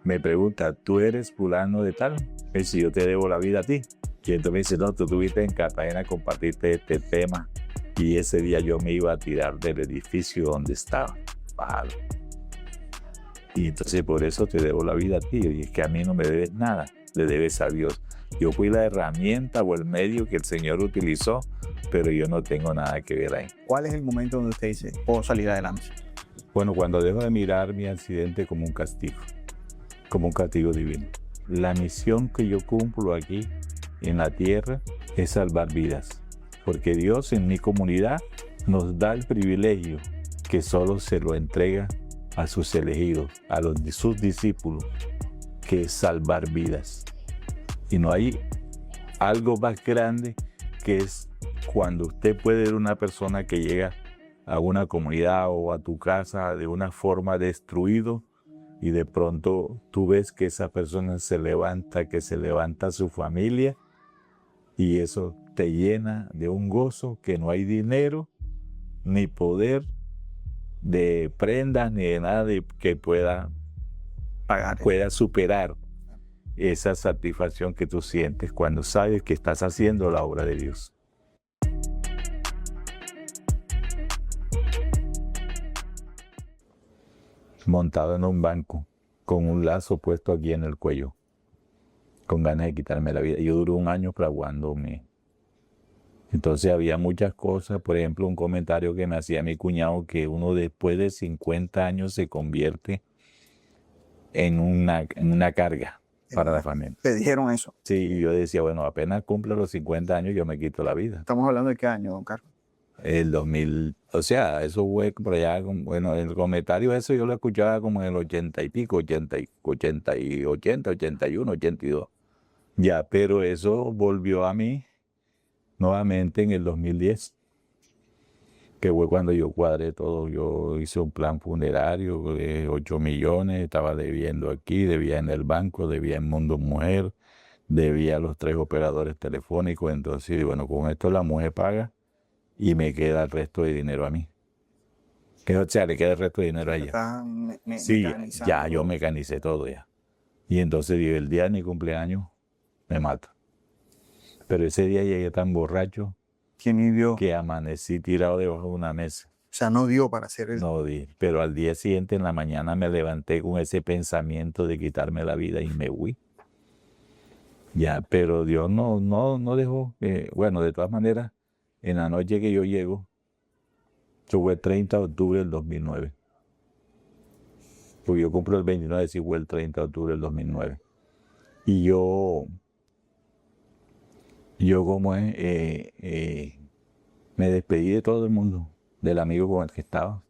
me pregunta, ¿tú eres fulano de tal? Y si yo te debo la vida a ti. Y entonces me dice, no, tú estuviste en Cartagena, compartiste este tema. Y ese día yo me iba a tirar del edificio donde estaba. Palo. Y entonces por eso te debo la vida a ti. Y es que a mí no me debes nada, le debes a Dios. Yo fui la herramienta o el medio que el Señor utilizó, pero yo no tengo nada que ver ahí. ¿Cuál es el momento donde usted dice, puedo salir adelante? Bueno, cuando dejo de mirar mi accidente como un castigo divino. La misión que yo cumplo aquí en la tierra es salvar vidas, porque Dios en mi comunidad nos da el privilegio que solo se lo entrega a sus elegidos, a sus discípulos, que es salvar vidas. Y no hay algo más grande que es cuando usted puede ver una persona que llega a una comunidad o a tu casa de una forma destruido y de pronto tú ves que esa persona se levanta, que se levanta su familia y eso te llena de un gozo que no hay dinero ni poder de prendas ni de nada que pueda superar esa satisfacción que tú sientes cuando sabes que estás haciendo la obra de Dios. Montado en un banco, con un lazo puesto aquí en el cuello, con ganas de quitarme la vida. Yo duré un año fraguándome. Entonces había muchas cosas, por ejemplo, un comentario que me hacía mi cuñado, que uno después de 50 años se convierte en una carga para la familia. ¿Te dijeron eso? Sí, y yo decía, bueno, apenas cumplo los 50 años, yo me quito la vida. ¿Estamos hablando de qué año, don Carlos? El 2000, o sea, eso fue por allá, bueno, el comentario eso yo lo escuchaba como en el 80 y pico, 80, 81, 82. Ya, pero eso volvió a mí nuevamente en el 2010, que fue cuando yo cuadré todo. Yo hice un plan funerario de 8 millones, estaba debiendo aquí, debía en el banco, debía en Mundo Mujer, debía a los 3 operadores telefónicos. Entonces, bueno, con esto la mujer paga y me queda el resto de dinero a mí. O sea, le queda el resto de dinero a ella. Sí, ya yo mecanicé todo ya. Y entonces el día de mi cumpleaños me mata. Pero ese día llegué tan borracho que amanecí tirado debajo de una mesa. O sea, no dio para hacer eso. No di, pero al día siguiente en la mañana me levanté con ese pensamiento de quitarme la vida y me fui. Ya, pero Dios no dejó. Bueno, de todas maneras, en la noche que yo llego, eso fue el 30 de octubre del 2009. Porque yo cumplo el 29, sí fue el 30 de octubre del 2009. Y yo como me despedí de todo el mundo, del amigo con el que estaba,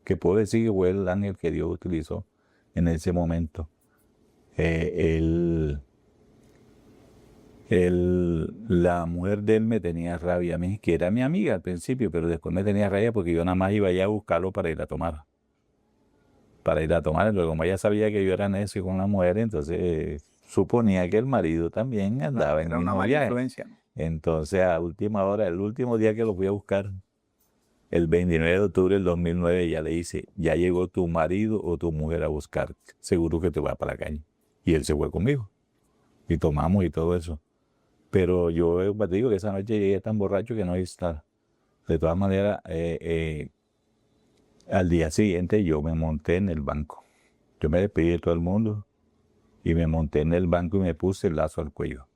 que puedo decir que fue el ángel que Dios utilizó en ese momento. La mujer de él me tenía rabia a mí, que era mi amiga al principio, pero después me tenía rabia porque yo nada más iba allá a buscarlo para ir a tomar. Luego como ella sabía que yo era necio con la mujer, entonces suponía que el marido también andaba en el mismo viaje. Influencia, ¿no? Entonces a última hora, el último día que lo fui a buscar, el 29 de octubre del 2009, ella le dice, ya llegó tu marido o tu mujer a buscar, seguro que te va para la calle. Y él se fue conmigo. Y tomamos y todo eso. Pero yo te digo que esa noche llegué tan borracho que no hice nada. De todas maneras, al día siguiente yo me monté en el banco. Yo me despedí de todo el mundo y me monté en el banco y me puse el lazo al cuello.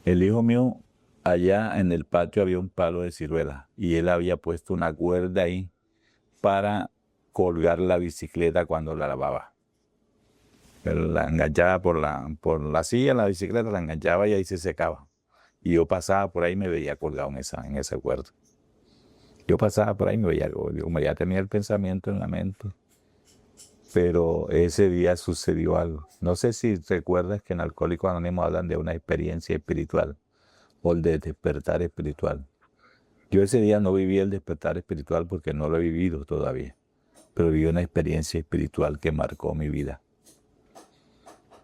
El hijo mío, allá en el patio había un palo de ciruela y él había puesto una cuerda ahí para colgar la bicicleta cuando la lavaba. Pero la enganchaba por la silla, la bicicleta la enganchaba y ahí se secaba. Y yo pasaba por ahí y me veía colgado en esa cuerda. Yo pasaba por ahí y me veía, como ya tenía el pensamiento en la mente. Pero ese día sucedió algo. No sé si recuerdas que en Alcohólicos Anónimos hablan de una experiencia espiritual o el de despertar espiritual. Yo ese día no viví el despertar espiritual porque no lo he vivido todavía, pero viví una experiencia espiritual que marcó mi vida.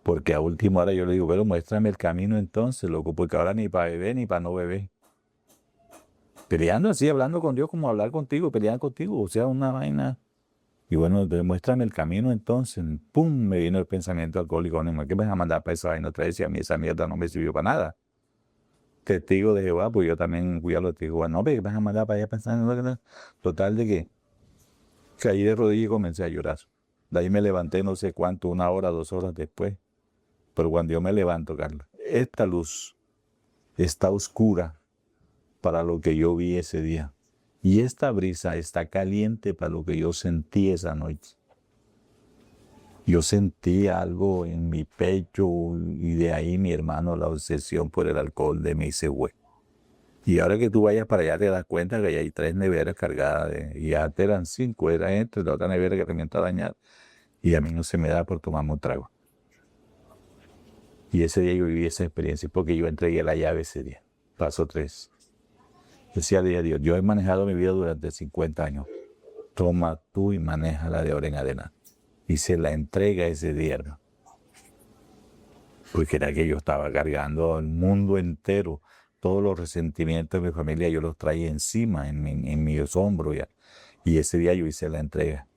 Porque a última hora yo le digo, pero muéstrame el camino entonces, loco, porque ahora ni para beber ni para no beber. Peleando así, hablando con Dios como hablar contigo, peleando contigo, o sea, una vaina Y bueno, entonces muéstrame el camino entonces. ¡Pum! Me vino el pensamiento alcohólico anónimo. ¿Qué me vas a mandar para esa vaina otra vez? Y a mí esa mierda no me sirvió para nada. Testigo de Jehová, pues yo también fui a los testigos de Jehová. No, pero ¿qué me vas a mandar para allá pensando? Total de que caí de rodillas y comencé a llorar. De ahí me levanté no sé cuánto, 1 hora, 2 horas después. Pero cuando yo me levanto, Carlos, esta luz está oscura para lo que yo vi ese día. Y esta brisa está caliente para lo que yo sentí esa noche. Yo sentí algo en mi pecho y de ahí mi hermano, la obsesión por el alcohol de mí se fue. Y ahora que tú vayas para allá te das cuenta que hay 3 neveras cargadas y ya te eran 5, era entre la otra nevera que también está dañada. Y a mí no se me da por tomarme un trago. Y ese día yo viví esa experiencia porque yo entregué la llave ese día. Pasó 3. Decía a Dios, yo he manejado mi vida durante 50 años. Toma tú y manéjala de ahora en adelante. Y se la entrega ese día, ¿no? Porque era que yo estaba cargando el mundo entero. Todos los resentimientos de mi familia yo los traía encima, en mis hombros ya. Y ese día yo hice la entrega.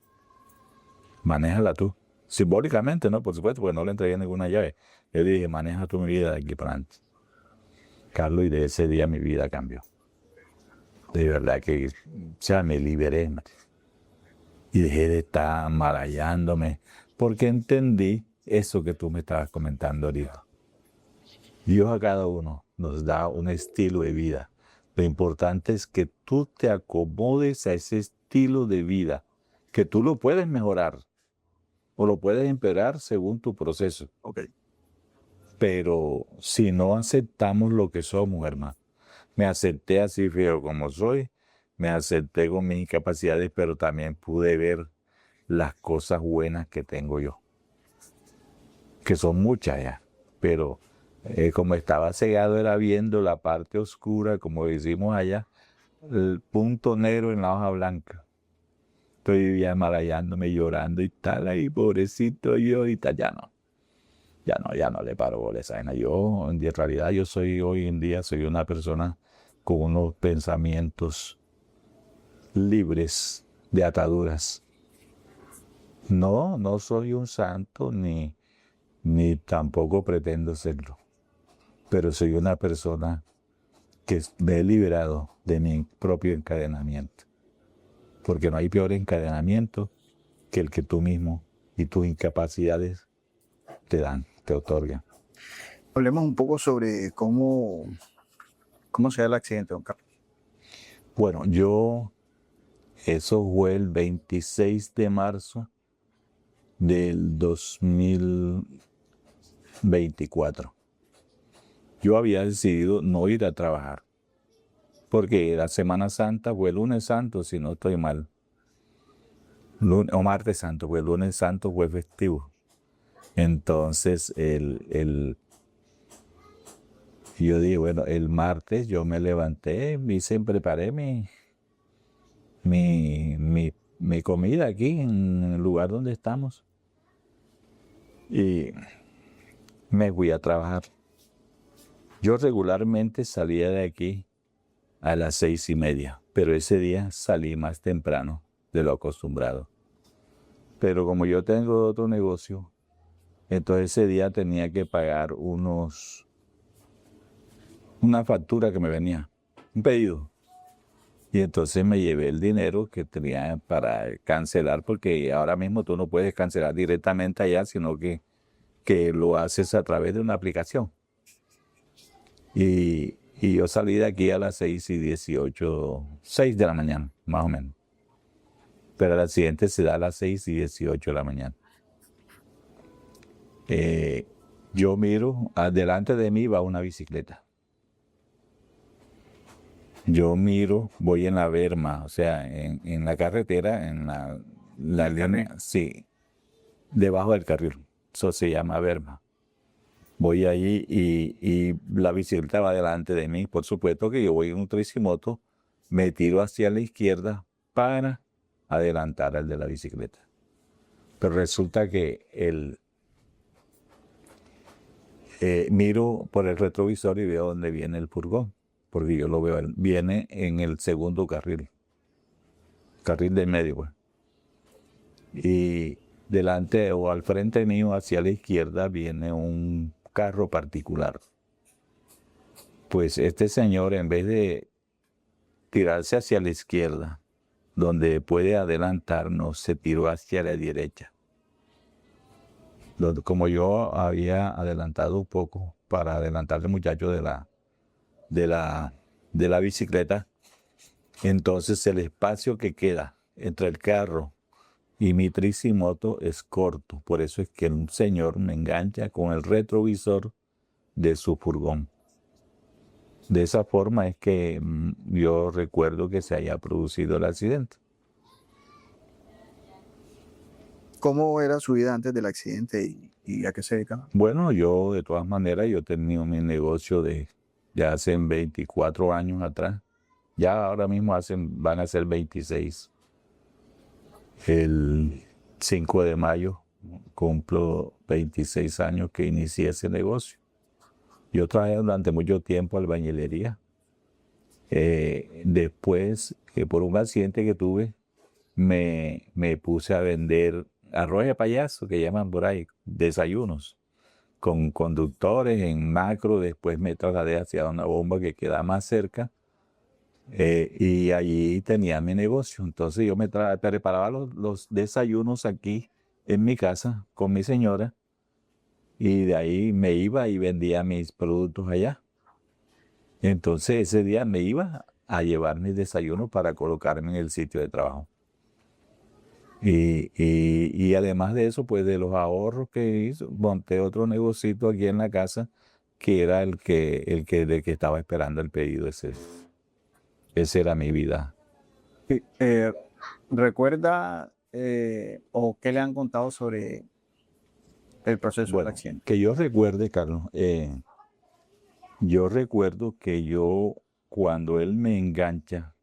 Manéjala tú. Simbólicamente, ¿no? Por supuesto, porque no le entregué ninguna llave. Yo dije, maneja tu vida de aquí para adelante. Carlos, y de ese día mi vida cambió. De verdad que, o sea, me liberé. Y dejé de estar maravillando porque entendí eso que tú me estabas comentando ahorita. Dios a cada uno nos da un estilo de vida. Lo importante es que tú te acomodes a ese estilo de vida, que tú lo puedes mejorar o lo puedes empeorar según tu proceso. Ok. Pero si no aceptamos lo que somos, hermano, me acepté así feo como soy, me acepté con mis incapacidades, pero también pude ver las cosas buenas que tengo yo, que son muchas ya, pero como estaba cegado era viendo la parte oscura, como decimos allá, el punto negro en la hoja blanca. Estoy ya maravillando,me llorando y tal, ahí pobrecito yo y tal, ya no le paro bola a esa vaina. Yo, en realidad, yo soy hoy en día, soy una persona con unos pensamientos libres de ataduras. No soy un santo ni tampoco pretendo serlo, pero soy una persona que me he liberado de mi propio encadenamiento, porque no hay peor encadenamiento que el que tú mismo y tus incapacidades te otorgan. Hablemos un poco sobre cómo se da el accidente, don Carlos. Bueno, eso fue el 26 de marzo del 2024. Yo había decidido no ir a trabajar, porque la Semana Santa fue el lunes santo, si no estoy mal. O martes santo, pues el lunes santo fue festivo. Entonces, yo dije, bueno, el martes yo me levanté, preparé mi comida aquí en el lugar donde estamos. Y me fui a trabajar. Yo regularmente salía de aquí a las 6:30, pero ese día salí más temprano de lo acostumbrado. Pero como yo tengo otro negocio, entonces ese día tenía que pagar una factura que me venía, un pedido. Y entonces me llevé el dinero que tenía para cancelar, porque ahora mismo tú no puedes cancelar directamente allá, sino que lo haces a través de una aplicación. Y yo salí de aquí a las 6:18, 6 de la mañana, más o menos. Pero el accidente se da a las 6:18 de la mañana. Yo miro, adelante de mí va una bicicleta. Yo miro, voy en la berma, o sea, en la carretera, en la línea, sí, debajo del carril. Eso se llama berma. Voy allí y la bicicleta va delante de mí. Por supuesto que yo voy en un tricimoto, me tiro hacia la izquierda para adelantar al de la bicicleta. Pero resulta que miro por el retrovisor y veo dónde viene el furgón, porque yo lo veo, viene en el segundo carril del medio, pues. y delante o al frente mío, hacia la izquierda, viene un carro particular. Pues este señor, en vez de tirarse hacia la izquierda, donde puede adelantarnos, se tiró hacia la derecha. Como yo había adelantado un poco para adelantar al muchacho de la bicicleta, entonces el espacio que queda entre el carro y mi tricimoto es corto. Por eso es que un señor me engancha con el retrovisor de su furgón. De esa forma es que yo recuerdo que se haya producido el accidente. ¿Cómo era su vida antes del accidente y a qué se dedicaba? Bueno, yo de todas maneras, yo he tenido mi negocio de hace 24 años atrás. Ya ahora mismo van a ser 26. El 5 de mayo cumplo 26 años que inicié ese negocio. Yo trabajé durante mucho tiempo albañilería. Después, por un accidente que tuve, me puse a vender arroz de payaso, que llaman por ahí, desayunos, con conductores en macro. Después me trasladé hacia una bomba que queda más cerca, y allí tenía mi negocio. Entonces yo me preparaba los desayunos aquí en mi casa con mi señora, y de ahí me iba y vendía mis productos allá. Entonces ese día me iba a llevar mis desayunos para colocarme en el sitio de trabajo. Y además de eso, pues de los ahorros que hizo, monté otro negocito aquí en la casa, que era del que estaba esperando el pedido. Esa era mi vida. ¿Recuerda o qué le han contado sobre el proceso del Bueno, accidente? que yo recuerde, Carlos, yo recuerdo que cuando él me engancha,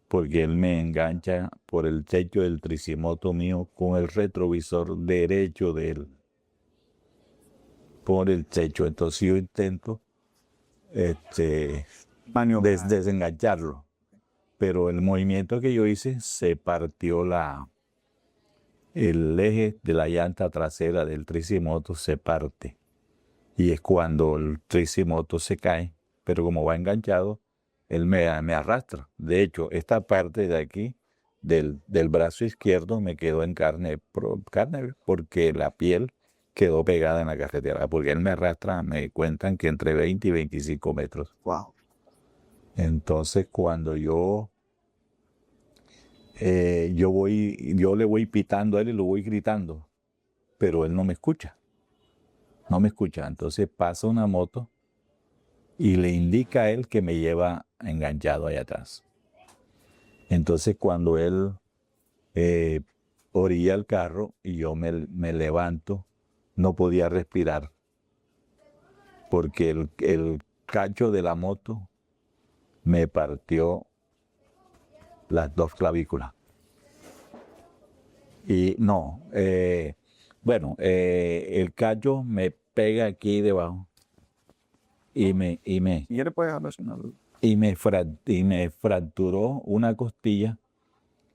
porque él me engancha por el techo del tricimoto mío con el retrovisor derecho de él, por el techo. Entonces yo intento Maniobrar. desengancharlo, pero el movimiento que yo hice se partió el eje de la llanta trasera del tricimoto, se parte, y es cuando el tricimoto se cae, pero como va enganchado, él me arrastra. De hecho, esta parte de aquí, del brazo izquierdo, me quedó en carne porque la piel quedó pegada en la carretera, porque él me arrastra, me cuentan que entre 20 y 25 metros. Wow. Entonces, cuando yo le voy pitando a él y lo voy gritando, pero él no me escucha. No me escucha. Entonces pasa una moto y le indica a él que me lleva enganchado allá atrás. Entonces cuando él orilla el carro y yo me levanto, no podía respirar, porque el cacho de la moto me partió las dos clavículas. Y no, el cacho me pega aquí debajo y me ¿Y ya le puedes dejar mencionarlo? y me fracturó una costilla,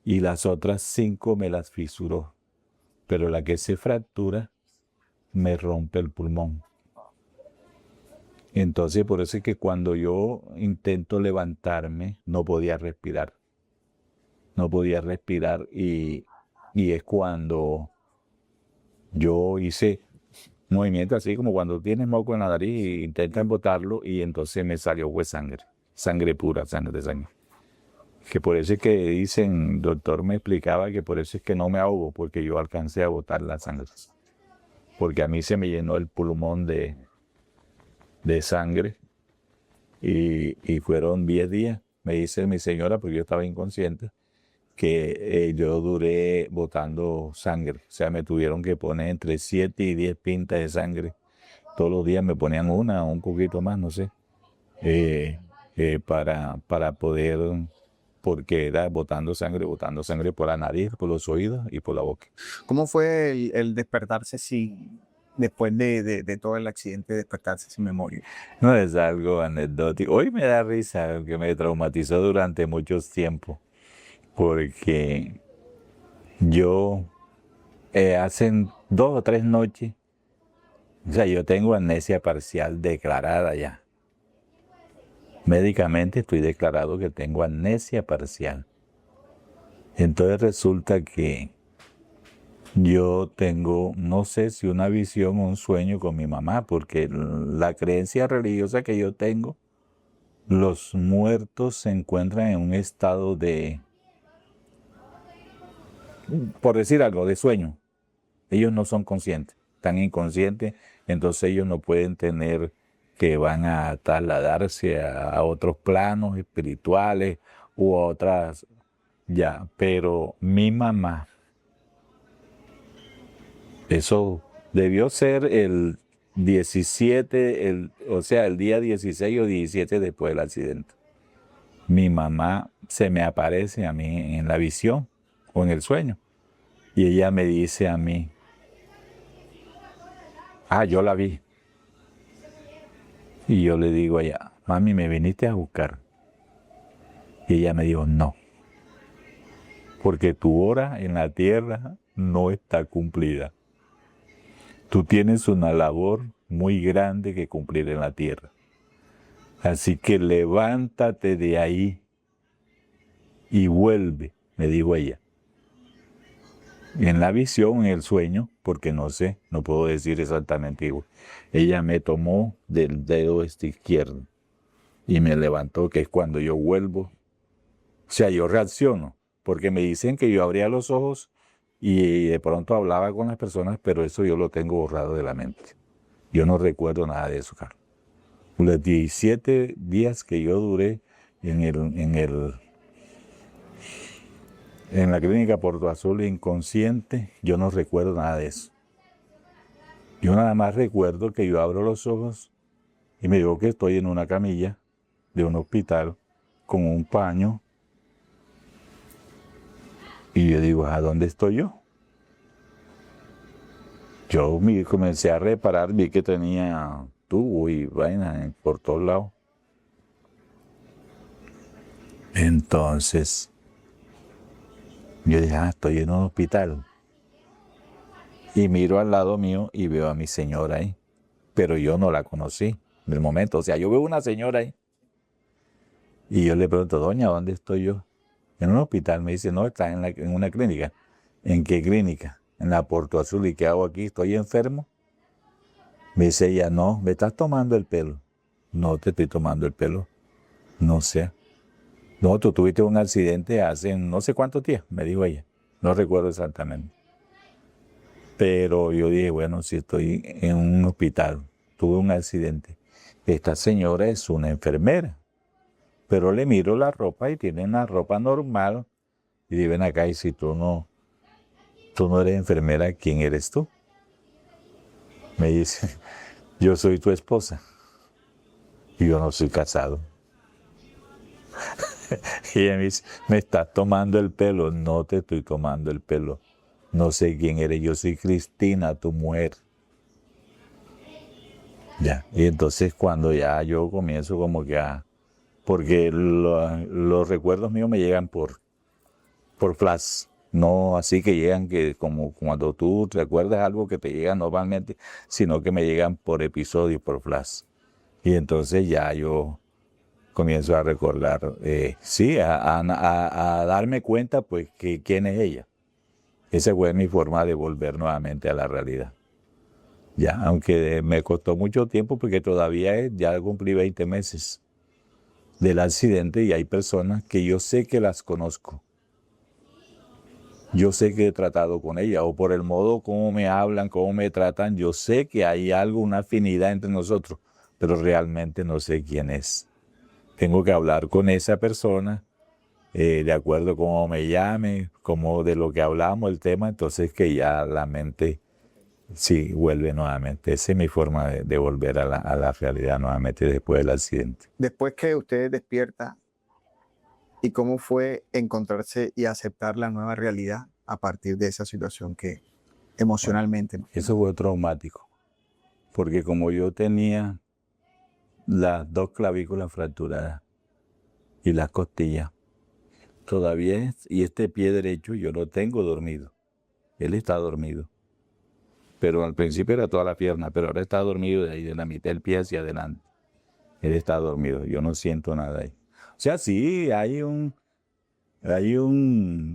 y las otras 5 me las fisuró. Pero la que se fractura me rompe el pulmón. Entonces, por eso es que cuando yo intento levantarme, no podía respirar. No podía respirar, y es cuando yo hice un movimiento así como cuando tienes moco en la nariz e intentas botarlo, y entonces me salió pues sangre pura, sangre de sangre. Que por eso es que dicen, el doctor me explicaba que por eso es que no me ahogo, porque yo alcancé a botar la sangre. Porque a mí se me llenó el pulmón de sangre, y fueron 10 días, me dice mi señora, porque yo estaba inconsciente, que yo duré botando sangre. O sea, me tuvieron que poner entre 7 y 10 pintas de sangre. Todos los días me ponían una o un poquito más, no sé, para poder, porque era botando sangre por la nariz, por los oídos y por la boca. ¿Cómo fue el despertarse después de todo el accidente, despertarse sin memoria? No es algo anecdótico. Hoy me da risa, que me traumatizó durante mucho tiempo, porque yo hacen 2 o 3 noches, o sea, yo tengo amnesia parcial declarada ya. Médicamente estoy declarado que tengo amnesia parcial. Entonces resulta que yo tengo, no sé si una visión o un sueño con mi mamá, porque la creencia religiosa que yo tengo, los muertos se encuentran en un estado de, por decir algo, de sueño. Ellos no son conscientes, están inconscientes, entonces ellos no pueden tener que van a trasladarse a otros planos espirituales u otras, ya, pero mi mamá, eso debió ser el 17, o sea, el día 16 o 17 después del accidente. Mi mamá se me aparece a mí en la visión o en el sueño y ella me dice a mí, yo la vi. Y yo le digo a ella, mami, ¿me viniste a buscar? Y ella me dijo, no, porque tu hora en la tierra no está cumplida. Tú tienes una labor muy grande que cumplir en la tierra. Así que levántate de ahí y vuelve, me dijo ella. En la visión, en el sueño, porque no sé, no puedo decir exactamente igual. Ella me tomó del dedo izquierdo y me levantó, que es cuando yo vuelvo. O sea, yo reacciono, porque me dicen que yo abría los ojos y de pronto hablaba con las personas, pero eso yo lo tengo borrado de la mente. Yo no recuerdo nada de eso, Carlos. Los 17 días que yo duré en la clínica Puerto Azul inconsciente, yo no recuerdo nada de eso. Yo nada más recuerdo que yo abro los ojos y me digo que estoy en una camilla de un hospital con un paño. Y yo digo, ¿a dónde estoy yo? Yo comencé a reparar, vi que tenía tubo y vaina por todos lados. Entonces, yo dije, estoy en un hospital. Y miro al lado mío y veo a mi señora ahí. Pero yo no la conocí en el momento. O sea, yo veo una señora ahí. Y yo le pregunto, doña, ¿dónde estoy yo? En un hospital. Me dice, no, está en una clínica. ¿En qué clínica? En la Puerto Azul. ¿Y qué hago aquí? ¿Estoy enfermo? Me dice ella, no, ¿me estás tomando el pelo? No te estoy tomando el pelo. No sé. No, tú tuviste un accidente hace no sé cuántos días, me dijo ella. No recuerdo exactamente. Pero yo dije, bueno, si estoy en un hospital, tuve un accidente. Esta señora es una enfermera. Pero le miro la ropa y tiene una ropa normal. Y dije, ven acá, y si tú no eres enfermera, ¿quién eres tú? Me dice, yo soy tu esposa. Y yo no soy casado. Y ella me dice, me estás tomando el pelo. No te estoy tomando el pelo. No sé quién eres. Yo soy Cristina, tu mujer. Ya. Y entonces cuando ya yo comienzo como que porque los recuerdos míos me llegan por flash. No así que llegan que como cuando tú recuerdas algo que te llega normalmente, sino que me llegan por episodio, por flash. Y entonces ya yo comienzo a recordar, sí, a darme cuenta, pues, que quién es ella. Esa fue mi forma de volver nuevamente a la realidad. Ya, aunque me costó mucho tiempo, porque todavía ya cumplí 20 meses del accidente y hay personas que yo sé que las conozco. Yo sé que he tratado con ellas, o por el modo como me hablan, cómo me tratan, yo sé que hay algo, una afinidad entre nosotros, pero realmente no sé quién es. Tengo que hablar con esa persona, de acuerdo a cómo me llame, como de lo que hablamos, el tema, entonces que ya la mente sí vuelve nuevamente. Esa es mi forma de volver a la realidad nuevamente después del accidente. Después que usted despierta, ¿y cómo fue encontrarse y aceptar la nueva realidad a partir de esa situación que emocionalmente? Eso fue traumático, porque como yo tenía las 2 clavículas fracturadas y las costillas, todavía y este pie derecho yo lo tengo dormido. Él está dormido. Pero al principio era toda la pierna, pero ahora está dormido de ahí, de la mitad del pie hacia adelante. Él está dormido, yo no siento nada ahí. O sea, sí,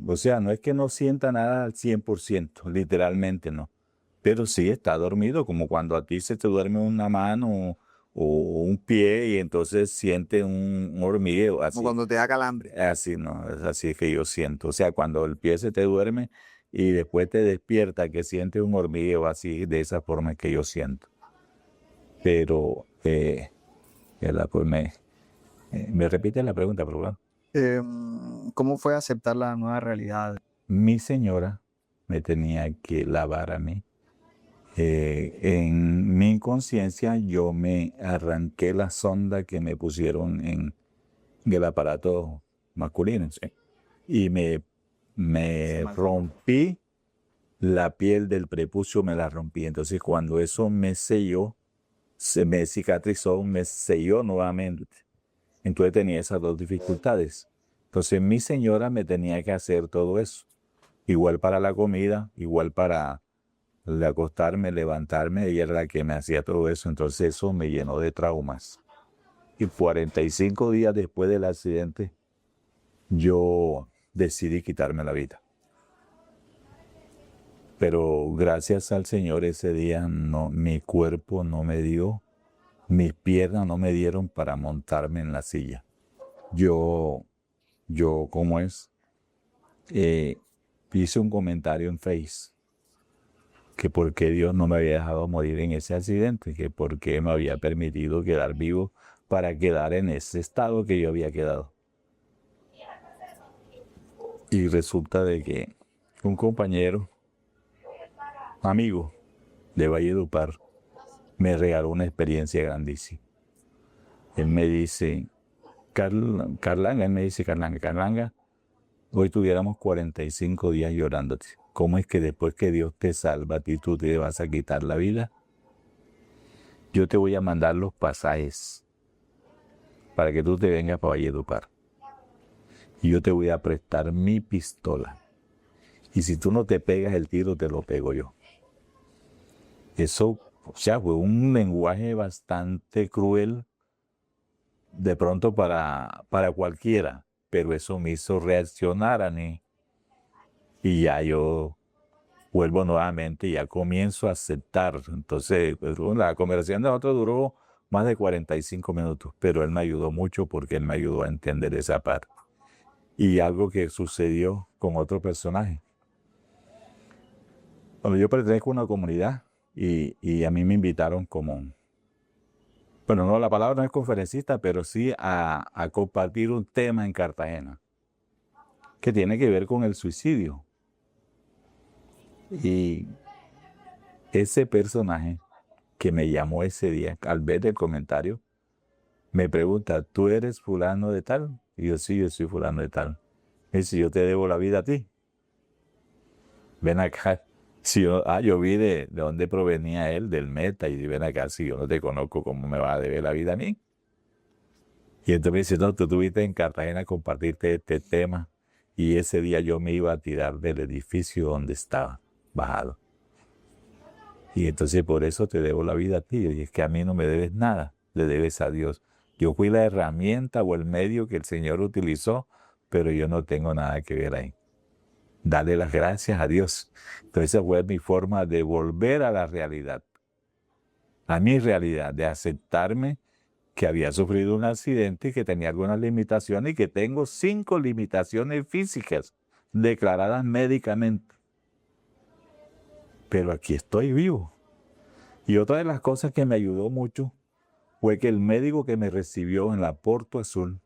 o sea, no es que no sienta nada al 100%, literalmente no. Pero sí está dormido, como cuando a ti se te duerme una mano o un pie y entonces siente un hormigueo, Como así. cuando te da calambre. Así no, es así que yo siento. O sea, cuando el pie se te duerme y después te despierta, que siente un hormigueo así, de esa forma que yo siento. Pero, pues me repite la pregunta, por favor. ¿Cómo fue aceptar la nueva realidad? Mi señora me tenía que lavar a mí. En mi inconsciencia yo me arranqué la sonda que me pusieron en el aparato masculino, ¿sí? Y me rompí la piel del prepucio, me la rompí. Entonces cuando eso me selló, se me cicatrizó, me selló nuevamente. Entonces tenía esas dos dificultades. Entonces mi señora me tenía que hacer todo eso. Igual para la comida, igual para acostarme, levantarme, ella era la que me hacía todo eso. Entonces eso me llenó de traumas. Y 45 días después del accidente, yo decidí quitarme la vida. Pero gracias al Señor ese día no, mi cuerpo no me dio, mis piernas no me dieron para montarme en la silla. Yo, ¿cómo es? Hice un comentario en Face que por qué Dios no me había dejado morir en ese accidente, que por qué me había permitido quedar vivo para quedar en ese estado que yo había quedado. Y resulta de que un compañero, amigo de Valledupar, me regaló una experiencia grandísima. Él me dice, Carlanga, Carlanga, hoy tuviéramos 45 días llorándote. ¿Cómo es que después que Dios te salva a ti, tú te vas a quitar la vida? Yo te voy a mandar los pasajes para que tú te vengas para Valledupar. Y yo te voy a prestar mi pistola. Y si tú no te pegas el tiro, te lo pego yo. Eso, o sea, fue un lenguaje bastante cruel, de pronto para cualquiera, pero eso me hizo reaccionar a mí. Y ya yo vuelvo nuevamente y ya comienzo a aceptar. Entonces, pues, la conversación de nosotros duró más de 45 minutos, pero él me ayudó mucho porque él me ayudó a entender esa parte. Y algo que sucedió con otro personaje. Cuando yo pertenezco a una comunidad y a mí me invitaron como, bueno, no, la palabra no es conferencista, pero sí a compartir un tema en Cartagena que tiene que ver con el suicidio. Y ese personaje que me llamó ese día, al ver el comentario, me pregunta, ¿tú eres fulano de tal? Y yo, sí, yo soy fulano de tal. Me dice, yo te debo la vida a ti. Ven acá. Si yo vi de dónde provenía él, del Meta, y ven acá, si yo no te conozco, ¿cómo me va a deber la vida a mí? Y entonces me dice, no, tú estuviste en Cartagena a compartirte este tema, y ese día yo me iba a tirar del edificio donde estaba, bajado. Y entonces por eso te debo la vida a ti, y es que a mí no me debes nada, le debes a Dios. Yo fui la herramienta o el medio que el Señor utilizó, pero yo no tengo nada que ver ahí. Dale las gracias a Dios. Entonces esa fue mi forma de volver a la realidad, a mi realidad, de aceptarme que había sufrido un accidente y que tenía algunas limitaciones y que tengo 5 limitaciones físicas declaradas médicamente. Pero aquí estoy vivo. Y otra de las cosas que me ayudó mucho fue que el médico que me recibió en la Porto Azul,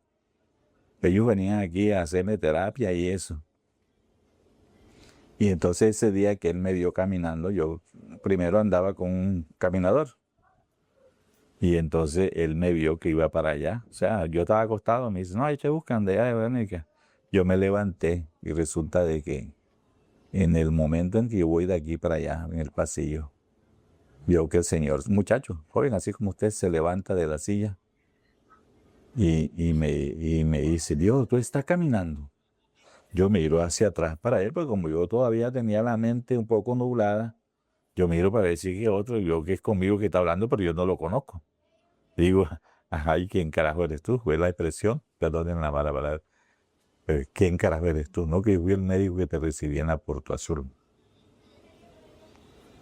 ellos venían aquí a hacerme terapia y eso. Y entonces ese día que él me vio caminando, yo primero andaba con un caminador. Y entonces él me vio que iba para allá. O sea, yo estaba acostado, me dice, no, ahí te buscan de allá de Verónica. Yo me levanté y resulta de que en el momento en que yo voy de aquí para allá, en el pasillo, vio que el señor, muchacho, joven, así como usted, se levanta de la silla y me dice, Dios, tú estás caminando. yo miro hacia atrás para él, porque como yo todavía tenía la mente un poco nublada, yo miro para ver si es otro, yo que es conmigo que está hablando, pero yo no lo conozco. Digo, ajá, ¿y quién carajo eres tú? Fue la expresión, perdonen la mala palabra. ¿Quién carajo eres tú? No, que yo fui el médico que te recibí en la Porto Azul.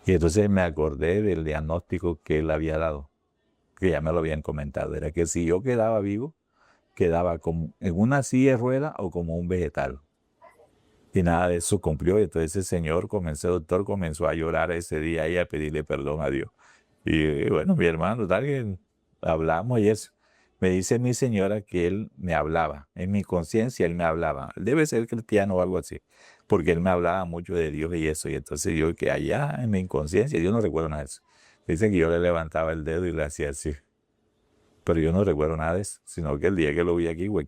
Y entonces me acordé del diagnóstico que él había dado, que ya me lo habían comentado. Era que si yo quedaba vivo, quedaba como en una silla de ruedas o como un vegetal. Y nada de eso cumplió. Y entonces ese doctor comenzó a llorar ese día y a pedirle perdón a Dios. Y bueno, mi hermano, tal que hablamos y eso. Me dice mi señora que él me hablaba. En mi conciencia él me hablaba. Debe ser cristiano o algo así. Porque él me hablaba mucho de Dios y eso. Y entonces yo que allá en mi inconsciencia, yo no recuerdo nada de eso. Dicen que yo le levantaba el dedo y le hacía así. Pero yo no recuerdo nada de eso. Sino que el día que lo vi aquí, güey,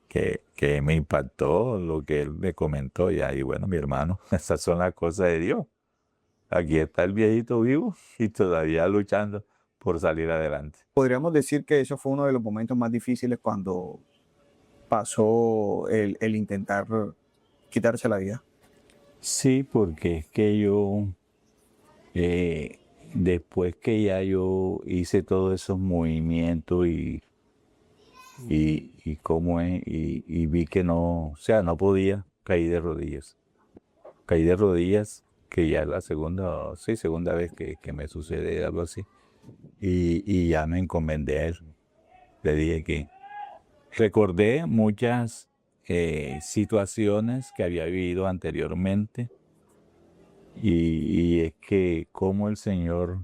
que me impactó lo que él me comentó. Y bueno, mi hermano, esas son las cosas de Dios. Aquí está el viejito vivo y todavía luchando por salir adelante. Podríamos decir que eso fue uno de los momentos más difíciles cuando pasó el intentar quitarse la vida. Sí, porque es que yo, después que ya yo hice todos esos movimientos y cómo es, y vi que no, o sea, no podía, caí de rodillas. Caí de rodillas, que ya es la segunda vez que me sucede algo así. Y ya me encomendé a él. Le dije que recordé muchas situaciones que había vivido anteriormente y es que cómo el Señor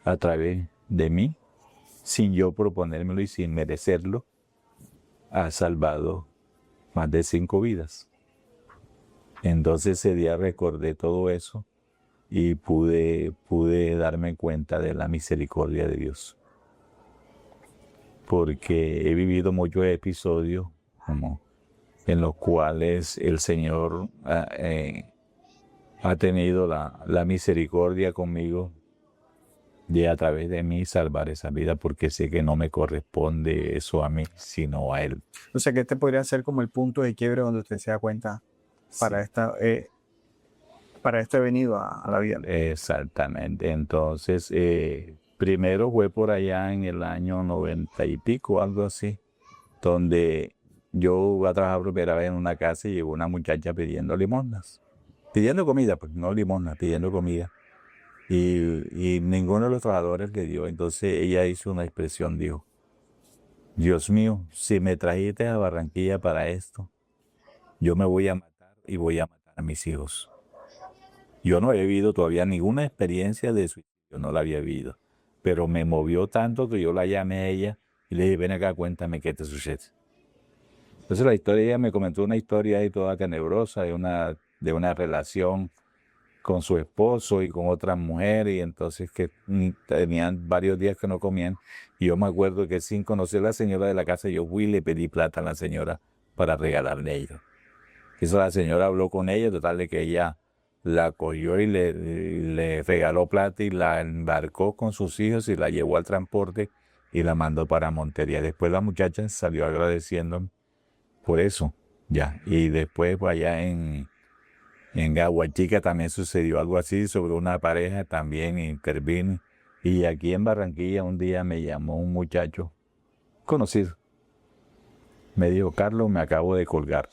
a través de mí, sin yo proponérmelo y sin merecerlo, ha salvado más de 5 vidas. Entonces ese día recordé todo eso y pude darme cuenta de la misericordia de Dios. Porque he vivido muchos episodios como en los cuales el Señor ha tenido la misericordia conmigo de a través de mí salvar esa vida, porque sé que no me corresponde eso a mí, sino a Él. O sea que este podría ser como el punto de quiebre donde usted se da cuenta para esto he venido a la vida. Exactamente. Entonces, primero fue por allá en el año 90 y pico, algo así, donde yo voy a trabajar por primera vez en una casa y llegó una muchacha pidiendo limosnas. Pidiendo comida, pues no limosnas, pidiendo comida. Y ninguno de los trabajadores le dio. Entonces ella hizo una expresión, dijo, Dios mío, si me trajiste a Barranquilla para esto, yo me voy a matar y voy a matar a mis hijos. Yo no he vivido todavía ninguna experiencia de suicidio, no la había vivido. Pero me movió tanto que yo la llamé a ella y le dije, ven acá, cuéntame qué te sucede. Entonces la historia, ella me comentó una historia ahí toda tenebrosa de una relación con su esposo y con otra mujer, y entonces que tenían varios días que no comían. Y yo me acuerdo que sin conocer a la señora de la casa, yo fui y le pedí plata a la señora para regalarle a ella. Eso la señora habló con ella, total de que ella la cogió y le regaló plata y la embarcó con sus hijos y la llevó al transporte y la mandó para Montería. Después la muchacha salió agradeciendo por eso, ya. Y después pues, allá en Aguachica también sucedió algo así, sobre una pareja también intervino. Y aquí en Barranquilla un día me llamó un muchacho conocido. Me dijo, Carlos, me acabo de colgar.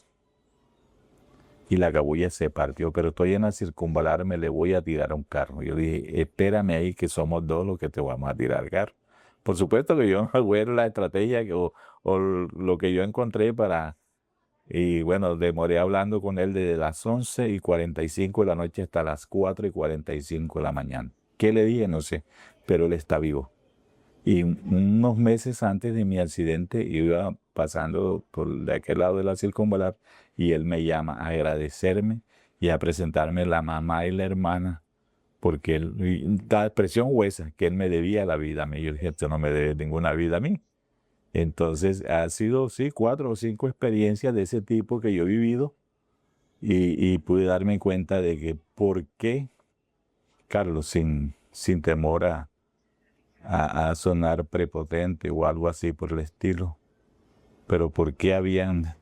Y la cabulla se partió, pero estoy en la circunvalar, me le voy a tirar a un carro. Yo dije, espérame ahí que somos dos los que te vamos a tirar al carro. Por supuesto que yo no voy a ver la estrategia o lo que yo encontré para... Y bueno, demoré hablando con él desde las 11:45 de la noche hasta las 4:45 de la mañana. ¿Qué le dije? No sé, pero él está vivo. Y unos meses antes de mi accidente iba pasando por de aquel lado de la circunvalar y él me llama a agradecerme y a presentarme la mamá y la hermana, porque la expresión huesa que él me debía la vida a mí. Yo dije, esto no me debe ninguna vida a mí. Entonces, ha sido, sí, 4 o 5 experiencias de ese tipo que yo he vivido y pude darme cuenta de que por qué, Carlos, sin temor a sonar prepotente o algo así por el estilo, pero por qué habían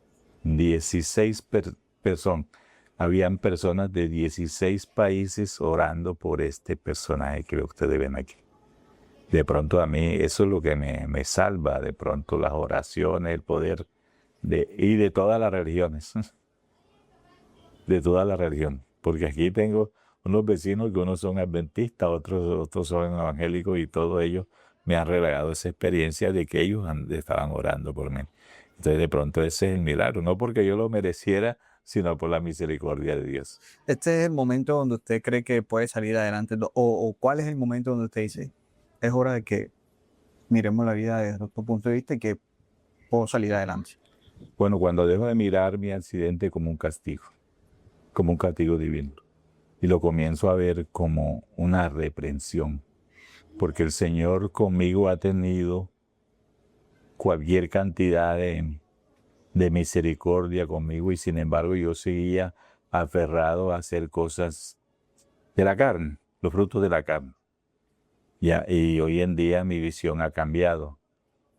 16 habían personas de 16 países orando por este personaje que ustedes ven aquí. De pronto a mí eso es lo que me salva, de pronto las oraciones, el poder y de todas las religiones, de todas las religiones. Porque aquí tengo unos vecinos que unos son adventistas, otros son evangélicos y todos ellos me han regalado esa experiencia de que ellos estaban orando por mí. Entonces de pronto ese es el milagro, no porque yo lo mereciera, sino por la misericordia de Dios. Este es el momento donde usted cree que puede salir adelante, o cuál es el momento donde usted dice, es hora de que miremos la vida desde otro punto de vista y que puedo salir adelante. Bueno, cuando dejo de mirar mi accidente como un castigo divino, y lo comienzo a ver como una reprensión, porque el Señor conmigo ha tenido cualquier cantidad de misericordia conmigo y sin embargo yo seguía aferrado a hacer cosas de la carne, los frutos de la carne. Y hoy en día mi visión ha cambiado.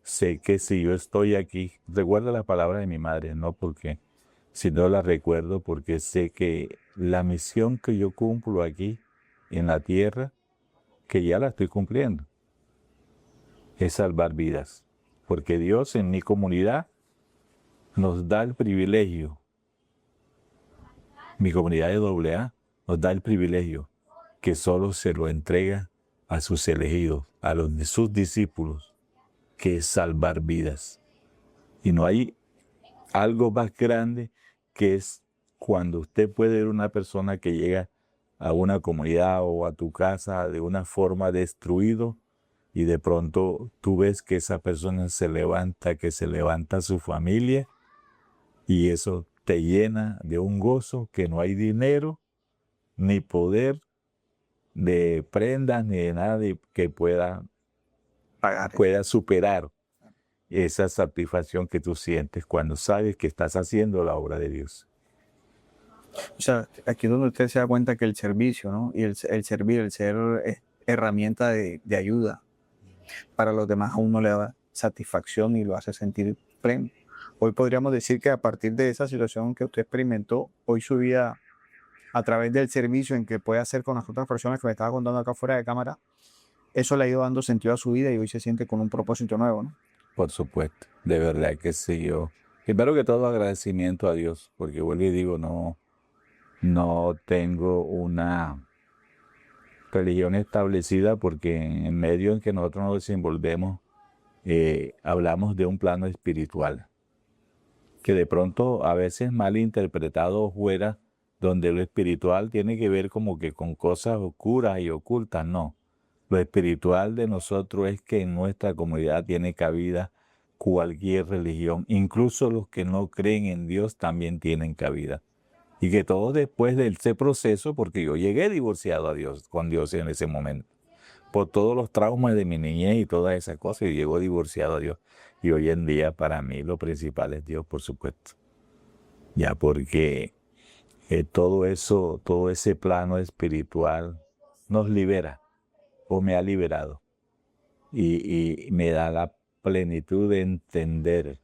Sé que si yo estoy aquí, recuerdo la palabra de mi madre, no porque, sino la recuerdo porque sé que la misión que yo cumplo aquí en la tierra, que ya la estoy cumpliendo, es salvar vidas. Porque Dios en mi comunidad nos da el privilegio, mi comunidad de AA nos da el privilegio que solo se lo entrega a sus elegidos, a los de sus discípulos, que es salvar vidas. Y no hay algo más grande que es cuando usted puede ver una persona que llega a una comunidad o a tu casa de una forma destruido y de pronto tú ves que esa persona se levanta, que se levanta su familia y eso te llena de un gozo que no hay dinero ni poder de prendas ni de nada que pueda superar esa satisfacción que tú sientes cuando sabes que estás haciendo la obra de Dios. O sea, aquí es donde usted se da cuenta que el servicio, ¿no? Y el servir, el ser herramienta de ayuda para los demás a uno le da satisfacción y lo hace sentir pleno. Hoy podríamos decir que a partir de esa situación que usted experimentó, hoy su vida a través del servicio en que puede hacer con las otras personas que me estaba contando acá fuera de cámara, eso le ha ido dando sentido a su vida y hoy se siente con un propósito nuevo, ¿no? Por supuesto, de verdad que sí. Yo primero que todo agradecimiento a Dios, porque vuelvo y digo, no tengo una religión establecida porque en el medio en que nosotros nos desenvolvemos hablamos de un plano espiritual que de pronto a veces mal interpretado fuera, donde lo espiritual tiene que ver como que con cosas oscuras y ocultas, no. Lo espiritual de nosotros es que en nuestra comunidad tiene cabida cualquier religión, incluso los que no creen en Dios también tienen cabida. Y que todo después de ese proceso, porque yo llegué divorciado con Dios en ese momento, por todos los traumas de mi niñez y todas esas cosas, y llego divorciado a Dios. Y hoy en día para mí lo principal es Dios, por supuesto. Ya porque todo eso, todo ese plano espiritual nos libera, o me ha liberado. Y me da la plenitud de entender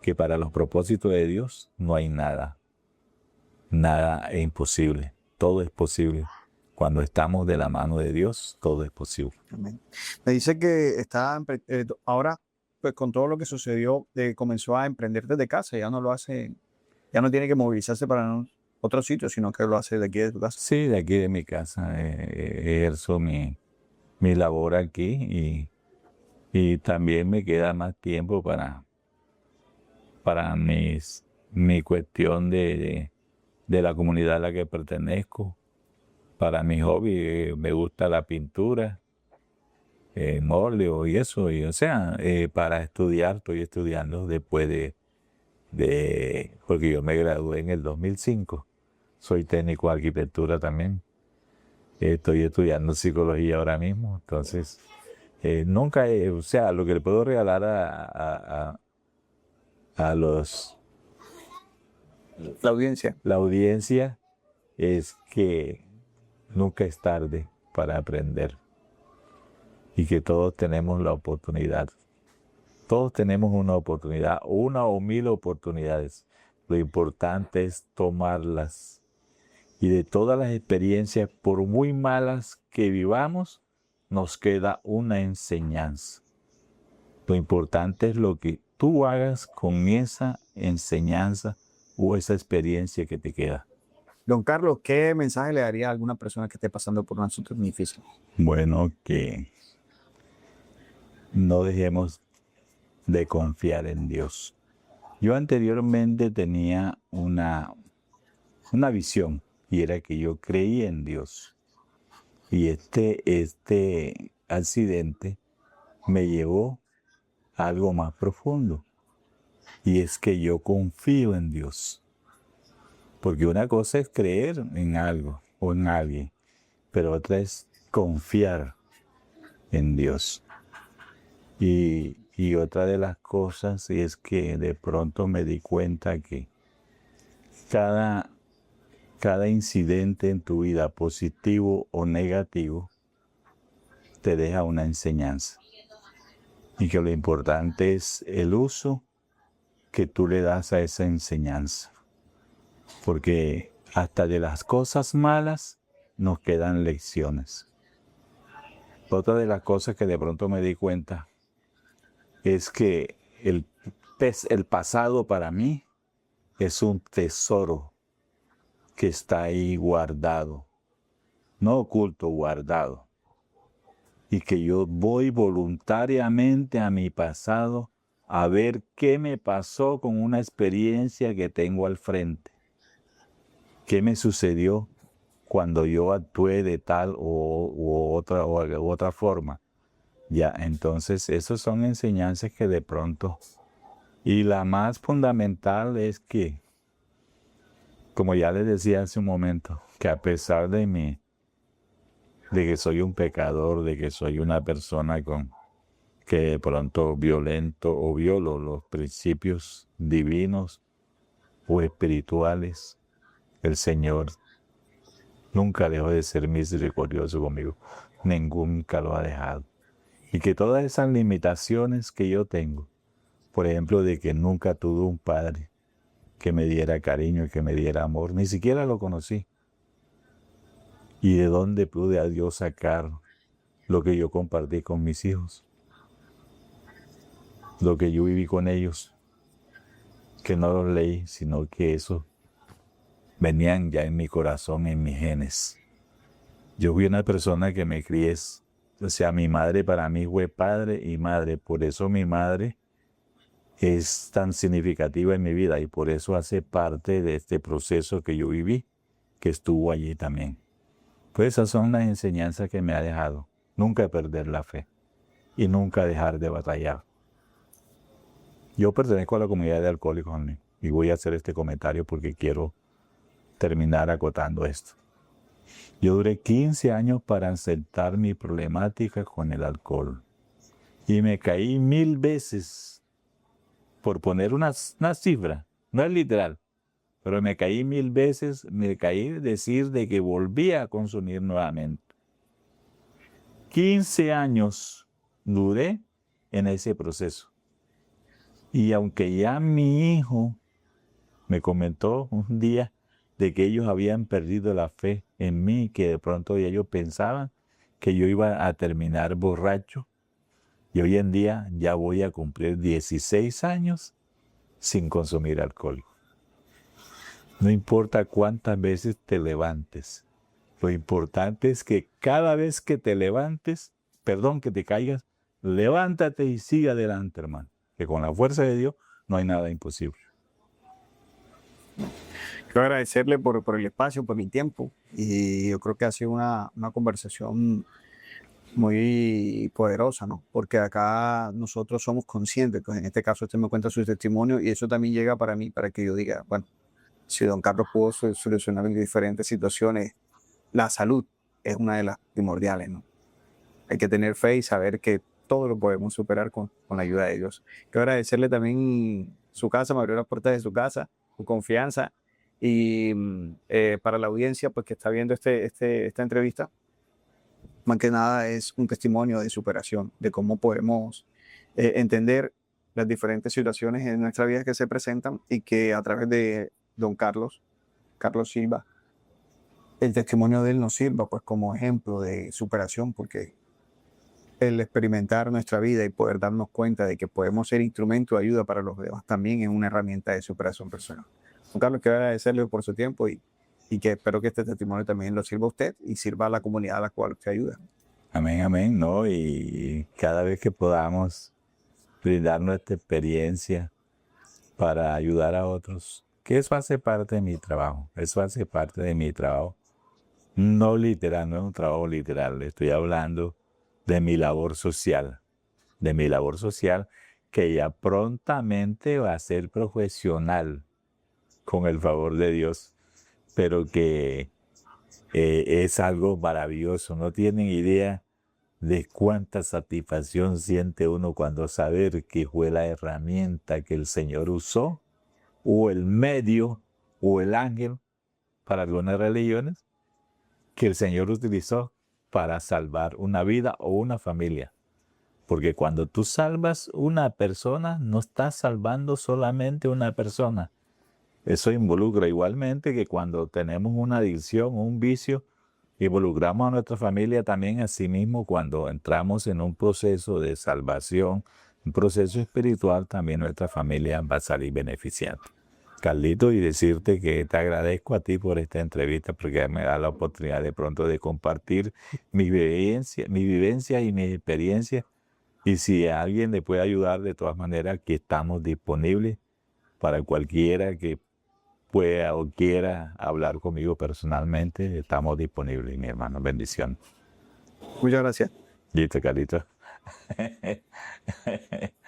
que para los propósitos de Dios no hay nada. Nada es imposible, todo es posible. Cuando estamos de la mano de Dios, todo es posible. Amén. Me dice que está ahora, pues con todo lo que sucedió, comenzó a emprender desde casa, ya no lo hace, ya no tiene que movilizarse para otro sitio, sino que lo hace de aquí de tu casa. Sí, de aquí de mi casa ejerzo mi labor aquí y también me queda más tiempo para mi cuestión de la comunidad a la que pertenezco. Para mi hobby me gusta la pintura, en óleo y eso. Y, o sea, para estudiar, estoy estudiando después porque yo me gradué en el 2005. Soy técnico de arquitectura también. Estoy estudiando psicología ahora mismo. Entonces, nunca, o sea, lo que le puedo regalar a la audiencia es que nunca es tarde para aprender y que todos tenemos la oportunidad. Todos tenemos una oportunidad, una o mil oportunidades, Lo importante es tomarlas. Y de todas las experiencias, por muy malas que vivamos, nos queda una enseñanza. Lo importante es lo que tú hagas con esa enseñanza o esa experiencia que te queda. Don Carlos, ¿qué mensaje le daría a alguna persona que esté pasando por una situación difícil? Bueno, que no dejemos de confiar en Dios. Yo anteriormente tenía una visión y era que yo creía en Dios. Y este accidente me llevó a algo más profundo. Y es que yo confío en Dios. Porque una cosa es creer en algo o en alguien, pero otra es confiar en Dios. Y otra de las cosas es que de pronto me di cuenta que cada incidente en tu vida, positivo o negativo, te deja una enseñanza. Y que lo importante es el uso que tú le das a esa enseñanza. Porque hasta de las cosas malas nos quedan lecciones. Otra de las cosas que de pronto me di cuenta es que el pasado para mí es un tesoro que está ahí guardado, no oculto, guardado. Y que yo voy voluntariamente a mi pasado a ver qué me pasó con una experiencia que tengo al frente. ¿Qué me sucedió cuando yo actué de tal u otra forma? Ya, entonces esas son enseñanzas que de pronto... Y la más fundamental es que, como ya les decía hace un momento, que a pesar de que soy un pecador, de que soy una persona que de pronto violento o violo los principios divinos o espirituales, el Señor nunca dejó de ser misericordioso conmigo. Nunca lo ha dejado. Y que todas esas limitaciones que yo tengo, por ejemplo, de que nunca tuve un padre que me diera cariño, que me diera amor, ni siquiera lo conocí. ¿Y de dónde pude a Dios sacar lo que yo compartí con mis hijos? Lo que yo viví con ellos, que no los leí, sino que eso venían ya en mi corazón, en mis genes. Yo fui una persona que me crié, o sea, mi madre para mí fue padre y madre, por eso mi madre es tan significativa en mi vida y por eso hace parte de este proceso que yo viví, que estuvo allí también. Pues esas son las enseñanzas que me ha dejado. Nunca perder la fe y nunca dejar de batallar. Yo pertenezco a la comunidad de alcohólicos Anónimos y voy a hacer este comentario porque quiero terminar acotando esto. Yo duré 15 años para aceptar mi problemática con el alcohol y me caí 1000 veces, por poner una cifra, no es literal, pero me caí 1000 veces, me caí decir de que volvía a consumir nuevamente. 15 años duré en ese proceso. Y aunque ya mi hijo me comentó un día de que ellos habían perdido la fe en mí, que de pronto ellos pensaban que yo iba a terminar borracho, y hoy en día ya voy a cumplir 16 años sin consumir alcohol. No importa cuántas veces te levantes, lo importante es que cada vez que te levantes, que te caigas, levántate y sigue adelante, hermano, que con la fuerza de Dios no hay nada imposible. Quiero agradecerle por el espacio, por mi tiempo, y yo creo que ha sido una conversación muy poderosa, ¿no? Porque acá nosotros somos conscientes, pues en este caso usted me cuenta su testimonio y eso también llega para mí, para que yo diga, bueno, si don Carlos pudo solucionar diferentes situaciones, la salud es una de las primordiales, ¿no? Hay que tener fe y saber que todo lo podemos superar con la ayuda de Dios. Quiero agradecerle también su casa, me abrió las puertas de su casa, su confianza, y para la audiencia pues que está viendo esta entrevista, más que nada es un testimonio de superación, de cómo podemos entender las diferentes situaciones en nuestra vida que se presentan y que a través de don Carlos Silva, el testimonio de él nos sirva pues como ejemplo de superación, porque el experimentar nuestra vida y poder darnos cuenta de que podemos ser instrumento de ayuda para los demás también es una herramienta de superación personal. Don Carlos, quiero agradecerle por su tiempo y que espero que este testimonio también lo sirva a usted y sirva a la comunidad a la cual usted ayuda. Amén, amén, ¿no? Y cada vez que podamos brindar nuestra experiencia para ayudar a otros, que eso hace parte de mi trabajo, eso hace parte de mi trabajo. No literal, no es un trabajo literal, estoy hablando de mi labor social, que ya prontamente va a ser profesional, con el favor de Dios, pero que es algo maravilloso. No tienen idea de cuánta satisfacción siente uno cuando saber que fue la herramienta que el Señor usó, o el medio, o el ángel, para algunas religiones, que el Señor utilizó para salvar una vida o una familia. Porque cuando tú salvas una persona, no estás salvando solamente una persona. Eso involucra igualmente que cuando tenemos una adicción o un vicio, involucramos a nuestra familia también. Asimismo, cuando entramos en un proceso de salvación, un proceso espiritual, también nuestra familia va a salir beneficiada. Carlito, y decirte que te agradezco a ti por esta entrevista, porque me da la oportunidad de pronto de compartir mi vivencia y mi experiencia. Y si a alguien le puede ayudar, de todas maneras, aquí estamos disponibles para cualquiera que pueda o quiera hablar conmigo personalmente. Estamos disponibles, mi hermano. Bendición. Muchas gracias. Listo, Carlito.